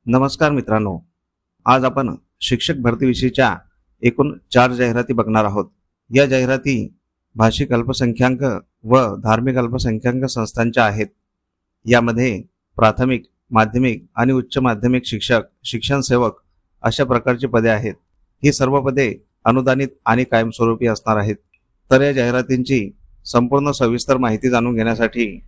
नमस्कार मित्रांनो, आज आपण शिक्षक भरतीविषयीच्या एकूण 4 जाहिराती बघणार आहोत। या जाहिराती भाषिक अल्पसंख्याक व धार्मिक अल्पसंख्याक संस्थांच्या आहेत। यामध्ये प्राथमिक, माध्यमिक आणि उच्च माध्यमिक शिक्षक, शिक्षण सेवक अशा प्रकारची पदे आहेत। ही सर्व पदे अनुदानित आणि कायमस्वरूपी असणार आहेत। तर या जाहिरातींची संपूर्ण सविस्तर माहिती जाणून घेण्यासाठी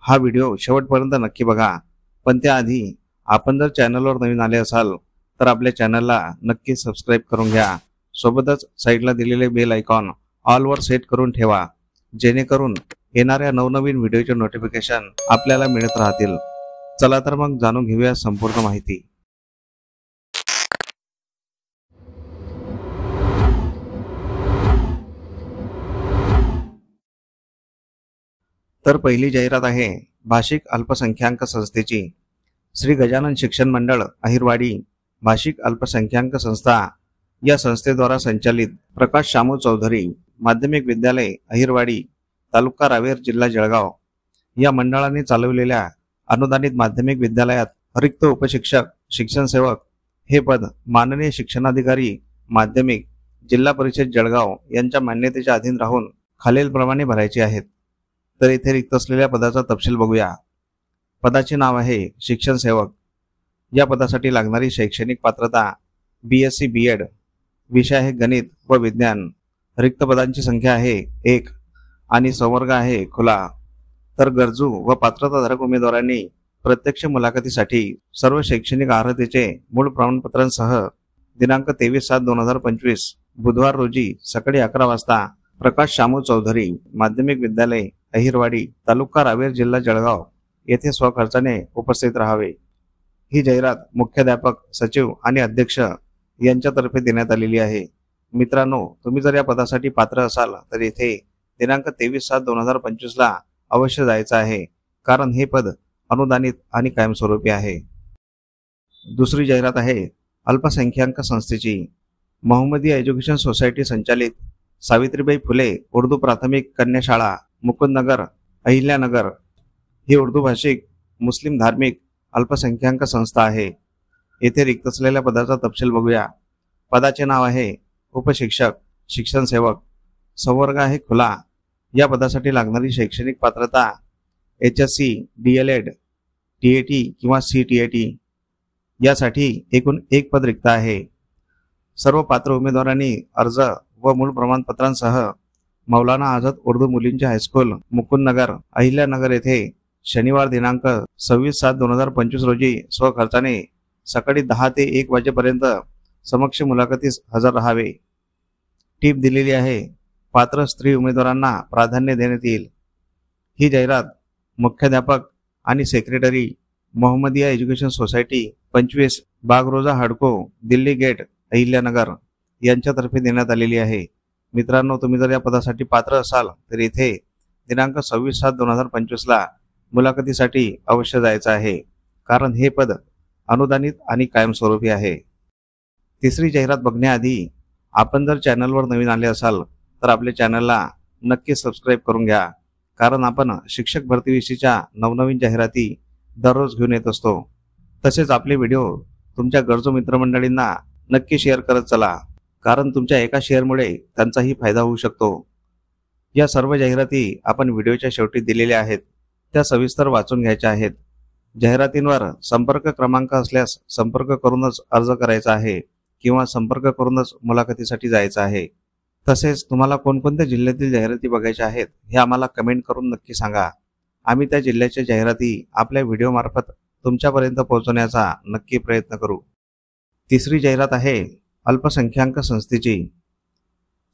हा व्हिडिओ शेवटपर्यंत नक्की बघा। पण त्याआधी आपण जर चॅनलवर नवीन आले असाल तर आपल्या चॅनलला नक्की सबस्क्राइब करून घ्या। सोबतच साइडला दिलेले बेल आयकॉन ऑल वर सेट करून ठेवा, जेणेकरून येणाऱ्या नवनवीन व्हिडिओचे नोटिफिकेशन आपल्याला मिळत राहतील। चला तर मग जाणून घेऊया संपूर्ण माहिती। तर पहिली जाहिरात आहे भाषिक अल्पसंख्याक संस्थेची। श्री गजानन शिक्षण मंडळ अहिरवाडी भाषिक अल्पसंख्याक संस्था या संस्थेद्वारा संचालित प्रकाश शामू चौधरी माध्यमिक विद्यालय अहिरवाडी, तालुका रावेर, जिल्हा जळगाव या मंडळाने चालवलेल्या अनुदानित माध्यमिक विद्यालयात रिक्त उपशिक्षक, शिक्षण सेवक हे पद माननीय शिक्षणाधिकारी माध्यमिक, जिल्हा परिषद जळगाव यांच्या मान्यतेच्या अधीन राहून खालीलप्रमाणे भरायचे आहेत। तर इथे रिक्त असलेल्या पदाचा तपशील बघूया। पदाचे नाव आहे शिक्षण सेवक। या पदासाठी लागणारी शैक्षणिक पात्रता BSc B.Ed, विषय आहे गणित व विज्ञान। रिक्त पदांची संख्या आहे 1 आणि संवर्ग आहे खुला। तर गरजू व पात्रताधारक उमेदवारांनी प्रत्यक्ष मुलाखतीसाठी सर्व शैक्षणिक अर्हतेचे मूळ प्रमाणपत्रांसह दिनांक 23/7/2025 बुधवार रोजी सकाळी 11 वाजता प्रकाश शामू चौधरी माध्यमिक विद्यालय अहिरवाडी, तालुका रावेर, जिल्हा जळगाव येथे स्वखर्चाने उपस्थित राहावे। ही जाहिरात मुख्याध्यापक, सचिव आणि अध्यक्ष यांच्यातर्फे देण्यात आलेली आहे। मित्रांनो, तुम्ही जर या पदासाठी पात्र असाल तर येथे दिनांक 23/7/2025 ला अवश्य जायचं आहे, कारण हे पद अनुदानित आणि कायमस्वरूपी आहे। दुसरी जाहिरात आहे अल्पसंख्याक संस्थेची। मोहम्मदीया एज्युकेशन सोसायटी संचालित सावित्रीबाई फुले उर्दू प्राथमिक कन्या शाळा, मुकुंदनगर, अहिल्यानगर ही उर्दू भाषिक मुस्लिम धार्मिक अल्पसंख्याक संस्था आहे। येथे रिक्त असलेल्या पदाचा तपशील बघूया। पदाचे नाव आहे उपशिक्षक, शिक्षण सेवक। संवर्ग आहे खुला। या पदासाठी लागणारी शैक्षणिक पात्रता HSC, DLED, TAT किंवा CTAT। यासाठी एकूण 1 पद रिक्त आहे। सर्व पात्र उमेदवारांनी अर्ज व मूळ प्रमाणपत्रांसह मौलाना आझाद उर्दू मुलींचे हायस्कूल, मुकुंदनगर, अहिल्यानगर येथे शनिवार दिनांक 26/7/2025 रोजी स्वखर्चाने सकाळी 10 ते 1 वाजेपर्यंत समक्ष मुलाखतीस हजर राहावे। टीप दिलेली आहे, पात्र स्त्री उमेदवारांना प्राधान्य देण्यात येईल। ही जाहिरात मुख्याध्यापक आणि सेक्रेटरी, मोहम्मदीया एज्युकेशन सोसायटी, 25 बागरोजा हडको, दिल्ली गेट, अहिल्यानगर यांच्यातर्फे देण्यात आलेली आहे। मित्रांनो, तुम्ही जर या पदासाठी पात्र असाल तर इथे दिनांक 26/7/2025 ला मुलाखतीसाठी अवश्य जायचं आहे, कारण हे पद अनुदानित आणि कायमस्वरूपी आहे। तिसरी जाहिरात बघण्याआधी आपण जर चॅनलवर नवीन आले असाल तर आपल्या चॅनलला नक्की सबस्क्राइब करून घ्या, कारण आपण शिक्षक भरतीविषयीच्या नवनवीन जाहिराती दररोज घेऊन येत असतो। तसेच आपले व्हिडिओ तुमच्या गरजू मित्रमंडळींना नक्की शेअर करत चला, कारण तुमच्या एका शेअरमुळे त्यांचाही फायदा होऊ शकतो। या सर्व जाहिराती आपण व्हिडिओच्या शेवटी दिलेल्या आहेत, त्या सविस्तर वाचून घ्यायच्या आहेत। जाहिरातींवर संपर्क क्रमांक असल्यास संपर्क करूनच अर्ज करायचा आहे किंवा संपर्क करूनच मुलाखतीसाठी जायचं आहे। तसेच तुम्हाला कोणकोणत्या जिल्ह्यातील जाहिराती बघायच्या आहेत हे आम्हाला कमेंट करून नक्की सांगा। आम्ही त्या जिल्ह्याच्या जाहिराती आपल्या व्हिडिओमार्फत तुमच्यापर्यंत पोहोचवण्याचा नक्की प्रयत्न करू। तिसरी जाहिरात आहे अल्पसंख्याक संस्थेची।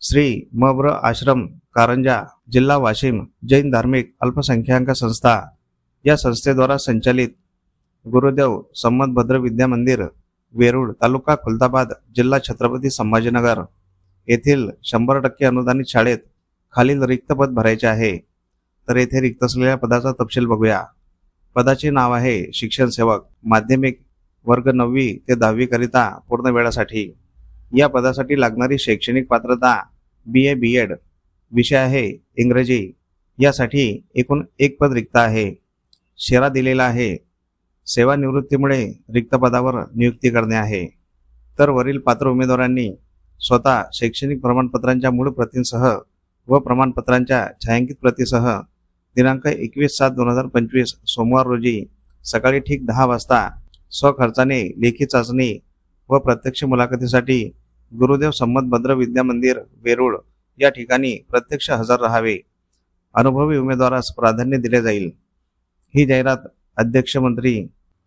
श्री मब्र आश्रम कारंजा, जिल्हा वाशिम जैन धार्मिक अल्पसंख्याक संस्था या संस्थेद्वारा संचालित गुरुदेव संमतभद्र विद्या मंदिर, वेरूळ, तालुका खुलताबाद, जिल्हा छत्रपती संभाजीनगर येथील 100% अनुदानित शाळेत खालील रिक्त पद भरायचे आहे। तर येथे रिक्त असलेल्या पदाचा तपशील बघूया। पदाचे नाव आहे शिक्षण सेवक, माध्यमिक वर्ग 9वी ते 10वी करिता पूर्ण वेळासाठी। या पदासाठी लागणारी शैक्षणिक पात्रता BA B.Ed, विषय आहे इंग्रजी। यासाठी एकूण 1 पद रिक्त आहे। शेरा दिलेला आहे। सेवानिवृत्तीमुळे रिक्त पदावर नियुक्ती करणे आहे। तर वरील पात्र उमेदवारांनी स्वतः शैक्षणिक प्रमाणपत्रांच्या मूळ प्रतींसह व प्रमाणपत्रांच्या छायांकित प्रतीसह दिनांक 21/7/2025 सोमवार रोजी सकाळी ठीक 10 वाजता स्वखर्चाने लेखी चाचणी व प्रत्यक्ष मुलाखतीसाठी गुरुदेव संमत भद्र विद्या मंदिर वेरूळ या ठिकाणी प्रत्यक्ष हजर राहावे। अनुभवी उमेदवारास प्राधान्य दिले जाईल। ही जाहिरात अध्यक्ष मंत्री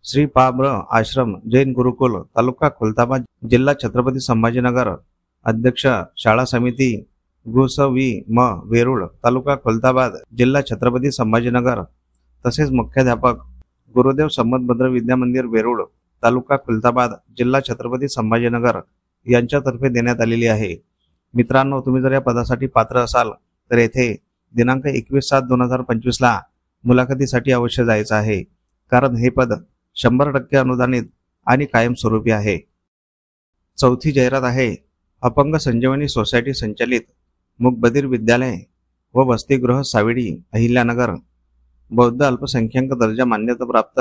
श्री पा. आश्रम जैन गुरुकुल तालुका खुलताबाद जिल्हा छत्रपती संभाजीनगर, अध्यक्ष शाळा समिती गुसवी म वेरूळ तालुका खुलताबाद जिल्हा छत्रपती संभाजीनगर तसेच मुख्याध्यापक गुरुदेव संमत भद्र विद्या मंदिर वेरूळ तालुका खुलताबाद जिल्हा छत्रपती संभाजीनगर यांच्यातर्फे देण्यात आलेली आहे। मित्रांनो, तुम्ही जर या पदासाठी पात्र असाल तर येथे दिनांक 21/7/2025 ला मुलाखतीसाठी अवश्य जायचं आहे, कारण हे पद 100% अनुदानित आणि कायमस्वरूपी आहे। चौथी जाहिरात आहे अपंग संजीवनी सोसायटी संचालित मूकबधीर विद्यालय व वसतिगृह सावेडी अहिल्यानगर बौद्ध अल्पसंख्याक दर्जा मान्यता प्राप्त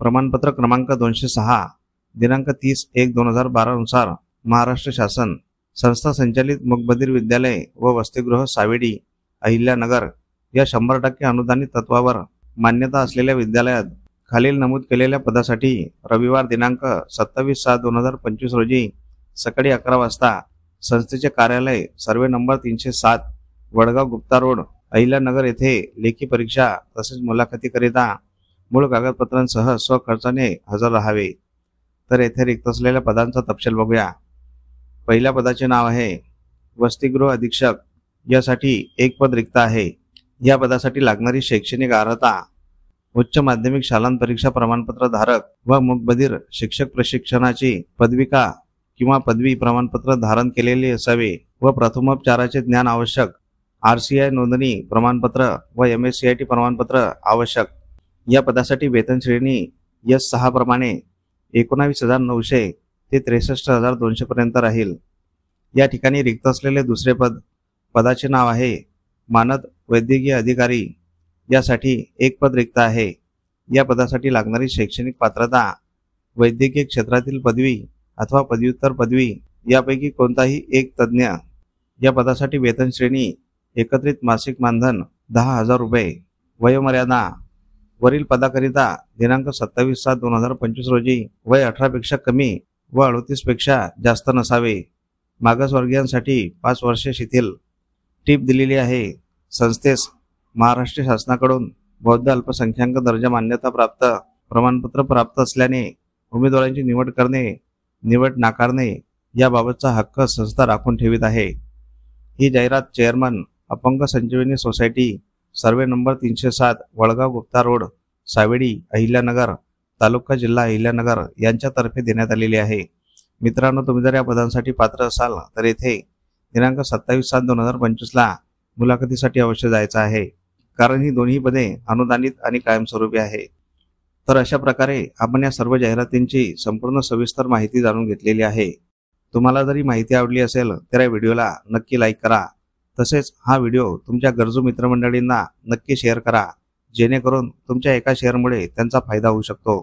प्रमाणपत्र क्रमांक 206 दिनांक 30/1/2012 नुसार महाराष्ट्र शासन संस्था संचालित मूकबधीर विद्यालय व वसतिगृह सावेडी अहिल्यानगर या 100% अनुदानित तत्वावर मान्यता असलेल्या विद्यालयात खालील नमूद केलेल्या पदासाठी रविवार दिनांक 27/7/2025 रोजी सकाळी 11 वाजता संस्थेचे कार्यालय survey number 307 Vadgaon Gupta road Ahilyanagar येथे लेखी परीक्षा तसेच मुलाखतीकरिता मूळ कागदपत्रांसह स्वखर्चाने हजर राहावे। तर येथे रिक्त असलेल्या पदांचा तपशील बघूया। पहिल्या पदाचे नाव आहे वसतिगृह अधीक्षक, यासाठी एक पद रिक्त आहे। या पदासाठी लागणारी शैक्षणिक अर्हता उच्च माध्यमिक शालांत परीक्षा प्रमाणपत्र धारक व मूकबधीर शिक्षक प्रशिक्षणाची पदविका किंवा पदवी प्रमाणपत्र धारण केलेले असावे व प्रथमोपचाराचे ज्ञान आवश्यक, RCI नोंदणी प्रमाणपत्र व MSCIT प्रमाणपत्र आवश्यक। या पदासाठी वेतन श्रेणी S6 प्रमाणे 19,900 ते 63,200 पर्यंत राहील। या ठिकाणी रिक्त असलेले दुसरे पदाचे नाव आहे मानद वैद्यकीय अधिकारी, यासाठी एक पद रिक्त आहे। या पदासाठी लागणारी शैक्षणिक पात्रता वैद्यकीय क्षेत्रातील पदवी अथवा पदव्युत्तर पदवी यापैकी कोणताही एक तज्ञ। या पदासाठी वेतन श्रेणी एकत्रित मासिक मानधन 10,000 रुपये। वयोमर्यादा वरील पदाकरिता दिनांक 27/7/2025 रोजी वय 18 पेक्षा कमी व 38 पेक्षा जास्त नसावे। मागासवर्गीयांसाठी 5 वर्षे शिथिल। टीप दिलेली आहे संस्थेस महाराष्ट्र शासनाकडून बौद्ध अल्पसंख्याक दर्जा मान्यता प्राप्त प्रमाणपत्र प्राप्त असल्याने उमेदवारांची निवड करणे, निवड नाकारणे याबाबतचा हक्क संस्था राखून ठेवीत आहे। ही जाहिरात चेअरमन अपंग Sanjivani society survey number 307 Vadgaon Gupta road Savedi Ahilyanagar तालुका जिल्हा अहिल्यानगर यांच्यातर्फे देण्यात आलेली आहे। मित्रांनो, तुम्ही जर या पदांसाठी पात्र असाल तर येथे दिनांक 27/7/2025 ला मुलाखतीसाठी अवश्य जायचं आहे, कारण ही दोन्ही पदे अनुदानित आणि कायमस्वरूपी आहे। तर अशा प्रकारे आपण या सर्व जाहिरातींची संपूर्ण सविस्तर माहिती जाणून घेतलेली आहे। तुम्हाला जर ही माहिती आवडली असेल तर या व्हिडिओला नक्की लाईक करा, तसेच हा व्हिडिओ तुमच्या गरजू मित्रमंडळींना नक्की शेअर करा, जेणेकरून तुमच्या एका शेअरमुळे त्यांचा फायदा होऊ शकतो।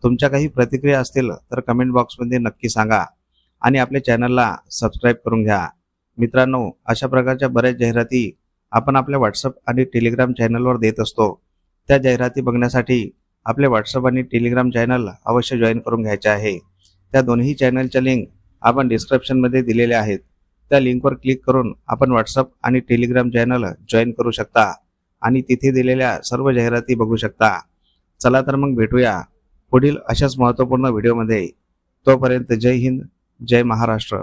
तुमच्या काही प्रतिक्रिया असतील तर कमेंट बॉक्समध्ये नक्की सांगा आणि आपल्या चॅनलला सबस्क्राईब करून घ्या। मित्रांनो, अशा प्रकारच्या बऱ्याच जाहिराती आपण आपल्या व्हॉट्सअप आणि टेलिग्राम चॅनलवर देत असतो। त्या जाहिराती बघण्यासाठी आपले व्हॉट्सअप आणि टेलिग्राम चॅनल अवश्य जॉईन करून घ्यायचे आहे। त्या दोन्ही चॅनलच्या लिंक आपण डिस्क्रिप्शनमध्ये दिलेल्या आहेत। त्या लिंकवर क्लिक करून आपण व्हॉट्सअप आणि टेलिग्राम चॅनल जॉईन करू शकता आणि तिथे दिलेल्या सर्व जाहिराती बघू शकता। चला तर मग भेटूया पुढील अशाच महत्त्वपूर्ण व्हिडिओमध्ये। तोपर्यंत जय हिंद, जय महाराष्ट्र।